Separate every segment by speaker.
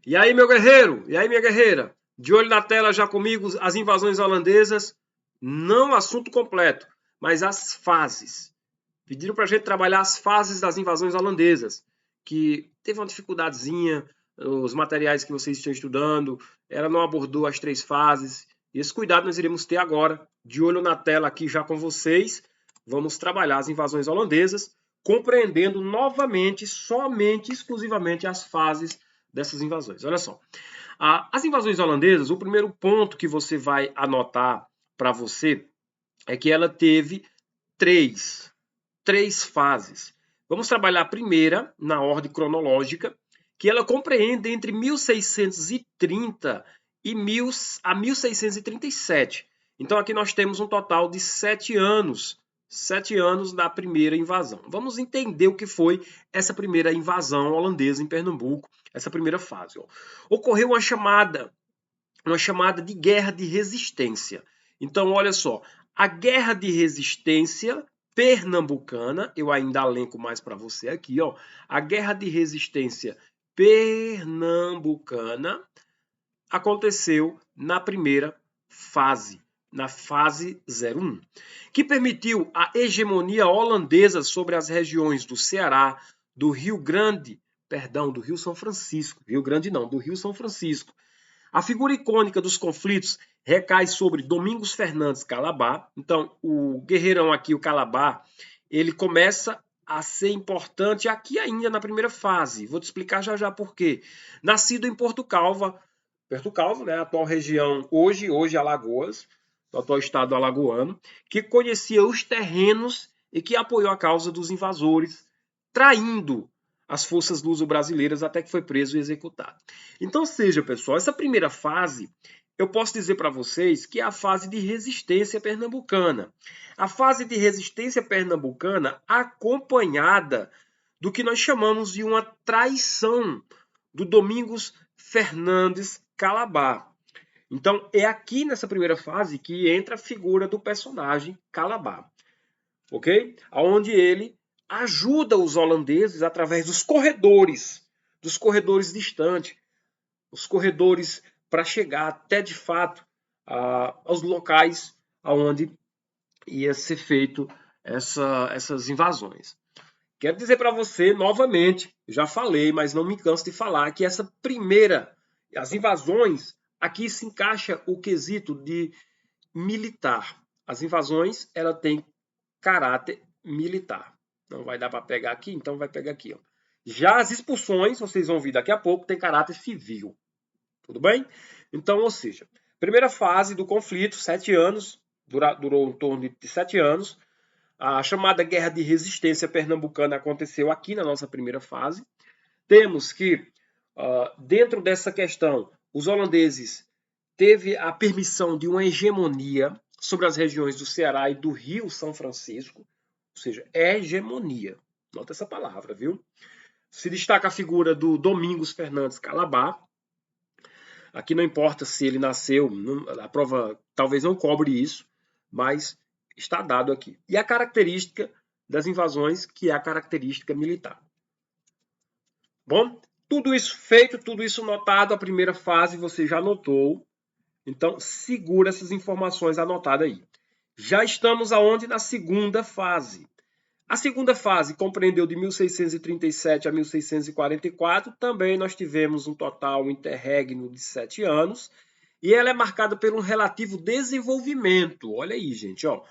Speaker 1: E aí, meu guerreiro? E aí, minha guerreira? De olho na tela já comigo, as invasões holandesas, não o assunto completo, mas as fases. Pediram para a gente trabalhar as fases das invasões holandesas, que teve uma dificuldadezinha, os materiais que vocês estão estudando, ela não abordou as 3 fases. E esse cuidado nós iremos ter agora, de olho na tela aqui já com vocês. Vamos trabalhar as invasões holandesas, compreendendo novamente, somente, exclusivamente as fases dessas invasões. Olha só, as invasões holandesas, o primeiro ponto que você vai anotar para você é que ela teve três fases. Vamos trabalhar a primeira, na ordem cronológica, que ela compreende entre 1630 e 1637. Então aqui nós temos um total de 7 anos. 7 anos da primeira invasão. Vamos entender o que foi essa primeira invasão holandesa em Pernambuco, essa primeira fase. Ocorreu uma chamada de guerra de resistência. Então, olha só, a guerra de resistência pernambucana, eu ainda elenco mais para você aqui, ó, a guerra de resistência pernambucana aconteceu na primeira fase, na fase 01, que permitiu a hegemonia holandesa sobre as regiões do Ceará, do Rio Grande, perdão, do Rio São Francisco, Rio Grande não, do Rio São Francisco. A figura icônica dos conflitos recai sobre Domingos Fernandes Calabar. Então, o guerreirão aqui, o Calabar, ele começa a ser importante aqui ainda na primeira fase. Vou te explicar já já por quê. Nascido em Porto Calvo, né, atual região, hoje Alagoas, do atual estado alagoano, que conhecia os terrenos e que apoiou a causa dos invasores, traindo as forças luso-brasileiras até que foi preso e executado. Então, seja, pessoal, essa primeira fase, eu posso dizer para vocês que é a fase de resistência pernambucana. A fase de resistência pernambucana acompanhada do que nós chamamos de uma traição do Domingos Fernandes Calabar. Então, é aqui nessa primeira fase que entra a figura do personagem Calabar, ok? Onde ele ajuda os holandeses através dos corredores distantes, os corredores para chegar até de fato aos locais aonde ia ser feito essas invasões. Quero dizer para você novamente, já falei, mas não me canso de falar, que as invasões, aqui se encaixa o quesito de militar. As invasões, ela tem caráter militar. Não vai dar para pegar aqui, então vai pegar aqui. Ó. Já as expulsões, vocês vão ver daqui a pouco, tem caráter civil. Tudo bem? Então, ou seja, primeira fase do conflito, 7 anos, durou em torno de 7 anos. A chamada Guerra de Resistência Pernambucana aconteceu aqui na nossa primeira fase. Temos que, dentro dessa questão, os holandeses teve a permissão de uma hegemonia sobre as regiões do Ceará e do Rio São Francisco, ou seja, hegemonia. Nota essa palavra, viu? Se destaca a figura do Domingos Fernandes Calabar. Aqui não importa se ele nasceu, a prova talvez não cobre isso, mas está dado aqui. E a característica das invasões, que é a característica militar. Bom, tudo isso feito, tudo isso notado, a primeira fase você já notou. Então, segura essas informações anotadas aí. Já estamos aonde? Na segunda fase. A segunda fase compreendeu de 1637 a 1644. Também nós tivemos um total interregno de 7 anos. E ela é marcada por um relativo desenvolvimento. Olha aí, gente, ó.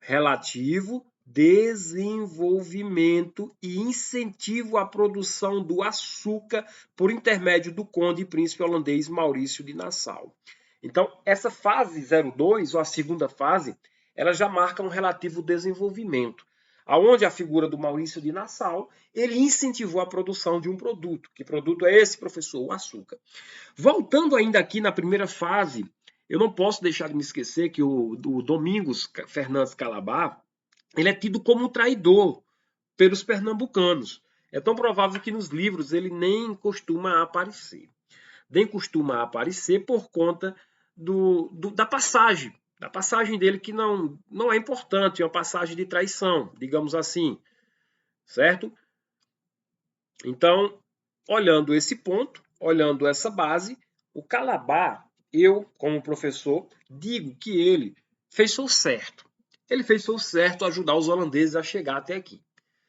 Speaker 1: Relativo desenvolvimento e incentivo à produção do açúcar por intermédio do conde e príncipe holandês Maurício de Nassau. Então, essa fase 02, ou a segunda fase, ela já marca um relativo desenvolvimento, aonde a figura do Maurício de Nassau, ele incentivou a produção de um produto. Que produto é esse, professor? O açúcar. Voltando ainda aqui na primeira fase, eu não posso deixar de me esquecer que o Domingos Fernandes Calabar, ele é tido como um traidor pelos pernambucanos. É tão provável que nos livros ele nem costuma aparecer. Nem costuma aparecer por conta da passagem dele, que não é importante, é uma passagem de traição, digamos assim, certo? Então, olhando esse ponto, olhando essa base, o Calabar, eu, como professor, digo que ele fez o certo. Ele fez o certo ajudar os holandeses a chegar até aqui.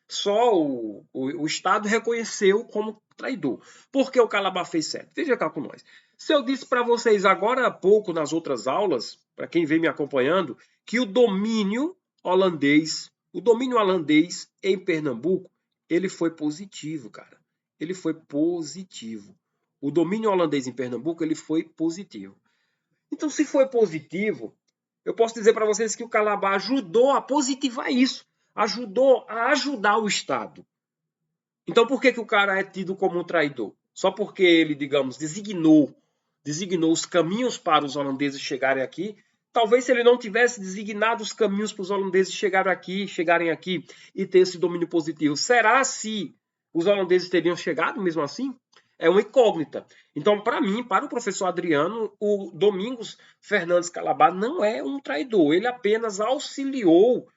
Speaker 1: Só o Estado reconheceu como traidor. Por que o Calabar fez certo? Veja cá com nós. Se eu disse para vocês agora há pouco nas outras aulas, para quem vem me acompanhando, que o domínio holandês em Pernambuco, ele foi positivo, cara. Ele foi positivo. O domínio holandês em Pernambuco, ele foi positivo. Então, se foi positivo, eu posso dizer para vocês que o Calabar ajudou a positivar isso. Ajudou a ajudar o Estado. Então, por que o cara é tido como um traidor? Só porque ele, digamos, designou os caminhos para os holandeses chegarem aqui. Talvez se ele não tivesse designado os caminhos para os holandeses chegarem aqui e ter esse domínio positivo, será se os holandeses teriam chegado mesmo assim? É uma incógnita. Então, para mim, para o professor Adriano, o Domingos Fernandes Calabar não é um traidor. Ele apenas auxiliou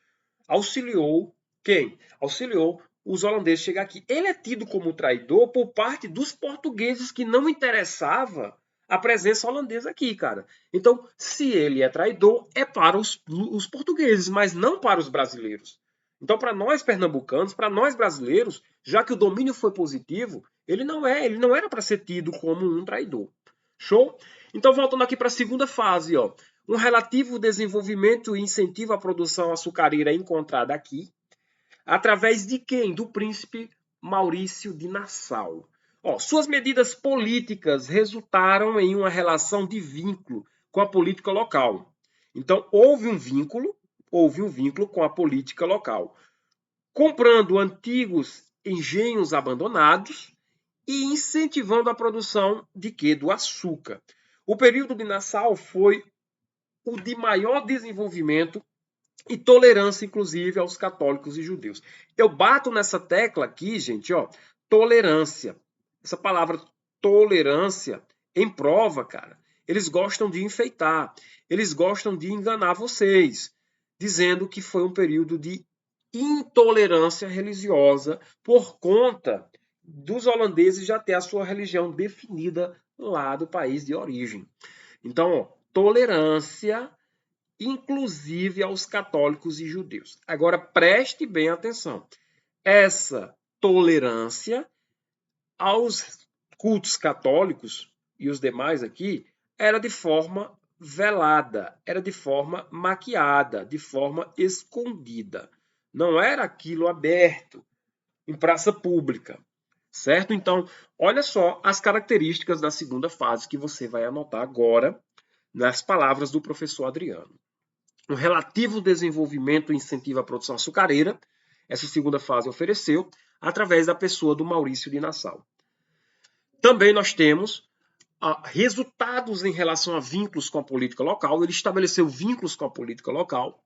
Speaker 1: quem? Auxiliou os holandeses a chegar aqui. Ele é tido como traidor por parte dos portugueses que não interessava a presença holandesa aqui, cara. Então, se ele é traidor, é para os portugueses, mas não para os brasileiros. Então, para nós pernambucanos, para nós brasileiros, já que o domínio foi positivo, ele não era para ser tido como um traidor. Show? Então, voltando aqui para a segunda fase, ó. Um relativo desenvolvimento e incentivo à produção açucareira encontrada aqui, através de quem? Do príncipe Maurício de Nassau. Ó, suas medidas políticas resultaram em uma relação de vínculo com a política local. Então, houve um vínculo com a política local, comprando antigos engenhos abandonados e incentivando a produção de quê? Do açúcar. O período de Nassau foi o de maior desenvolvimento e tolerância, inclusive, aos católicos e judeus. Eu bato nessa tecla aqui, gente, ó, tolerância. Essa palavra tolerância em prova, cara. Eles gostam de enfeitar, eles gostam de enganar vocês, dizendo que foi um período de intolerância religiosa por conta dos holandeses já ter a sua religião definida lá do país de origem. Então, ó, tolerância inclusive aos católicos e judeus. Agora preste bem atenção. Essa tolerância aos cultos católicos e os demais aqui era de forma velada, era de forma maquiada, de forma escondida. Não era aquilo aberto em praça pública, certo? Então, olha só as características da segunda fase que você vai anotar agora nas palavras do professor Adriano. Um relativo desenvolvimento e incentivo à produção açucareira, essa segunda fase ofereceu, através da pessoa do Maurício de Nassau. Também nós temos resultados em relação a vínculos com a política local. Ele estabeleceu vínculos com a política local,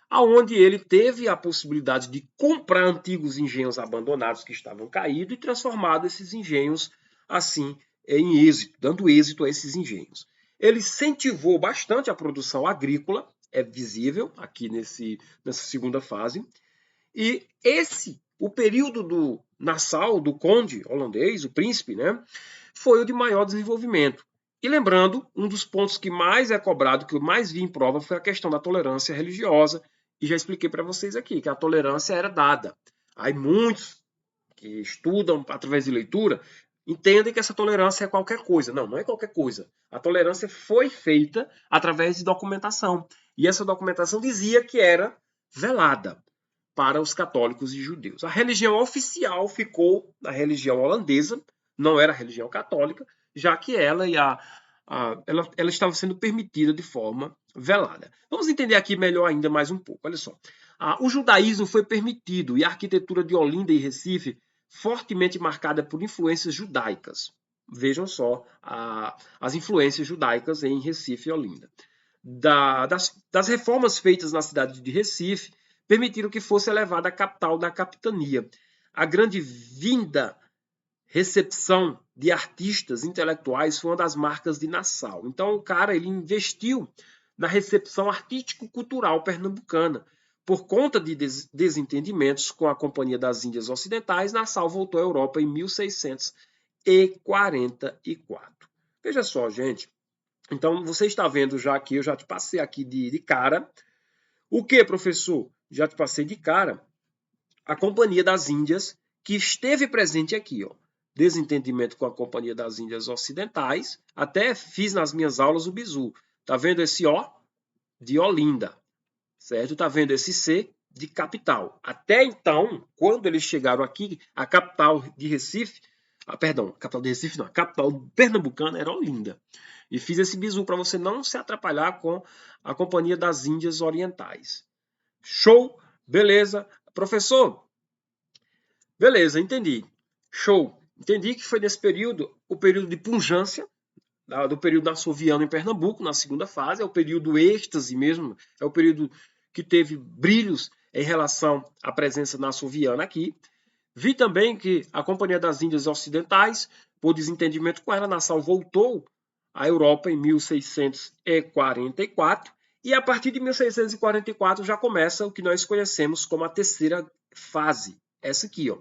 Speaker 1: aonde ele teve a possibilidade de comprar antigos engenhos abandonados que estavam caídos e transformado esses engenhos assim em êxito, dando êxito a esses engenhos. Ele incentivou bastante a produção agrícola, é visível aqui nessa segunda fase. E o período do Nassau, do conde holandês, o príncipe, né, foi o de maior desenvolvimento. E lembrando, um dos pontos que mais é cobrado, que eu mais vi em prova, foi a questão da tolerância religiosa. E já expliquei para vocês aqui que a tolerância era dada. Aí muitos que estudam através de leitura entendem que essa tolerância é qualquer coisa. Não, não é qualquer coisa. A tolerância foi feita através de documentação. E essa documentação dizia que era velada para os católicos e judeus. A religião oficial ficou na religião holandesa, não era a religião católica, já que ela estava sendo permitida de forma velada. Vamos entender aqui melhor ainda mais um pouco. Olha só. O judaísmo foi permitido e a arquitetura de Olinda e Recife fortemente marcada por influências judaicas. Vejam só as influências judaicas em Recife e Olinda. Das reformas feitas na cidade de Recife, permitiram que fosse elevada a capital da capitania. A grande recepção de artistas intelectuais foi uma das marcas de Nassau. Então, o cara ele investiu na recepção artístico-cultural pernambucana. Por conta de desentendimentos com a Companhia das Índias Ocidentais, Nassau voltou à Europa em 1600 1644. Veja só, gente. Então, você está vendo já aqui, eu já te passei aqui de cara. O que, professor? Já te passei de cara a Companhia das Índias, que esteve presente aqui, ó. Desentendimento com a Companhia das Índias Ocidentais. Até fiz nas minhas aulas o bizu. Tá vendo esse O? De Olinda. Certo? Tá vendo esse C? De capital. Até então, quando eles chegaram aqui, a capital de Recife, perdão, a capital de Recife não, a capital pernambucana era Olinda. E fiz esse bizu para você não se atrapalhar com a Companhia das Índias Orientais. Show? Beleza. Professor, beleza, entendi. Show. Entendi que foi nesse período, o período de punjância, do período nassoviano em Pernambuco, na segunda fase, é o período êxtase mesmo, é o período que teve brilhos em relação à presença nassoviana aqui. Vi também que a Companhia das Índias Ocidentais, por desentendimento com ela, a nação voltou à Europa em 1644, e a partir de 1644 já começa o que nós conhecemos como a terceira fase. Essa aqui, ó.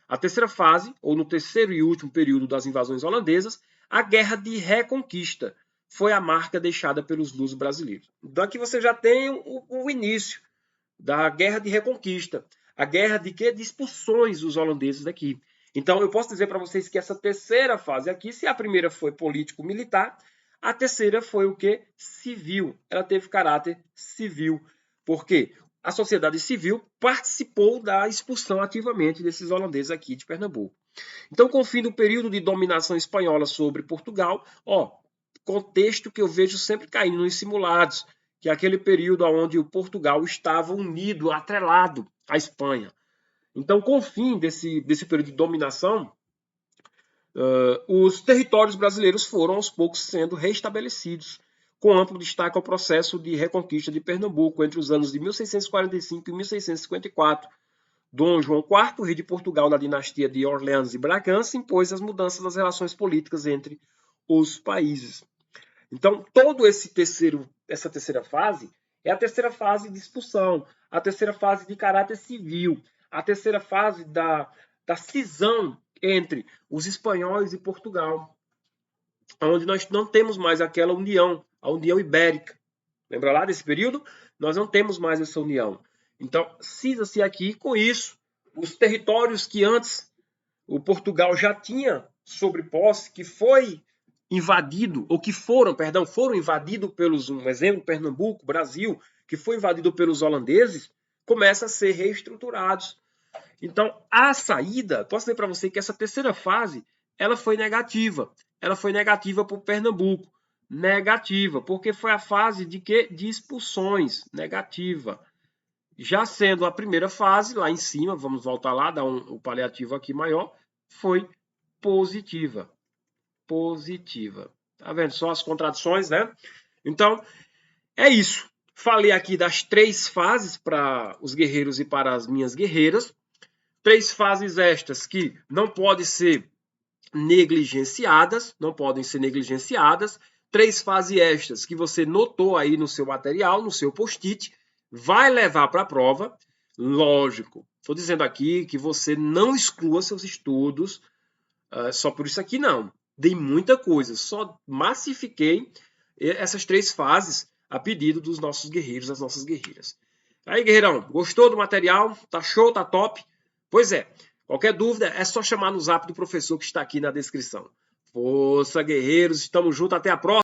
Speaker 1: A terceira fase, ou no terceiro e último período das invasões holandesas, a Guerra de Reconquista foi a marca deixada pelos lusos brasileiros. Então aqui você já tem o início da Guerra de Reconquista. A guerra de quê? De expulsões dos holandeses daqui. Então eu posso dizer para vocês que essa terceira fase aqui, se a primeira foi político-militar, a terceira foi o quê? Civil. Ela teve caráter civil. Por quê? A sociedade civil participou da expulsão ativamente desses holandeses aqui de Pernambuco. Então, com o fim do período de dominação espanhola sobre Portugal, contexto que eu vejo sempre caindo nos simulados, que é aquele período onde o Portugal estava unido, atrelado à Espanha. Então, com o fim desse período de dominação, os territórios brasileiros foram aos poucos sendo restabelecidos, com amplo destaque ao processo de reconquista de Pernambuco entre os anos de 1645 e 1654. Dom João IV, rei de Portugal da dinastia de Orleans e Bragança, impôs as mudanças das relações políticas entre os países. Então, essa terceira fase é a terceira fase de expulsão, a terceira fase de caráter civil, a terceira fase da cisão entre os espanhóis e Portugal, onde nós não temos mais aquela união, a União Ibérica. Lembra lá desse período? Nós não temos mais essa união. Então, cisa-se aqui com isso os territórios que antes o Portugal já tinha sobre posse, que foi invadido, ou que foram invadidos pelos, um exemplo, Pernambuco, Brasil, que foi invadido pelos holandeses, começa a ser reestruturados. Então, a saída, posso dizer para você que essa terceira fase, ela foi negativa. Ela foi negativa para o Pernambuco. Negativa, porque foi a fase de quê? De expulsões. Negativa. Já sendo a primeira fase, lá em cima, vamos voltar lá, dar um paliativo aqui maior, foi positiva. Positiva. Tá vendo? Só as contradições, né? Então, é isso. Falei aqui das 3 fases para os guerreiros e para as minhas guerreiras. 3 fases estas que não podem ser negligenciadas, não podem ser negligenciadas. 3 fases estas que você notou aí no seu material, no seu post-it, vai levar para a prova. Lógico, estou dizendo aqui que você não exclua seus estudos só por isso aqui, não. Dei muita coisa, só massifiquei essas 3 fases a pedido dos nossos guerreiros, das nossas guerreiras. Aí, guerreirão, gostou do material? Tá show, tá top? Pois é, qualquer dúvida é só chamar no zap do professor que está aqui na descrição. Força, guerreiros, estamos juntos, até a próxima!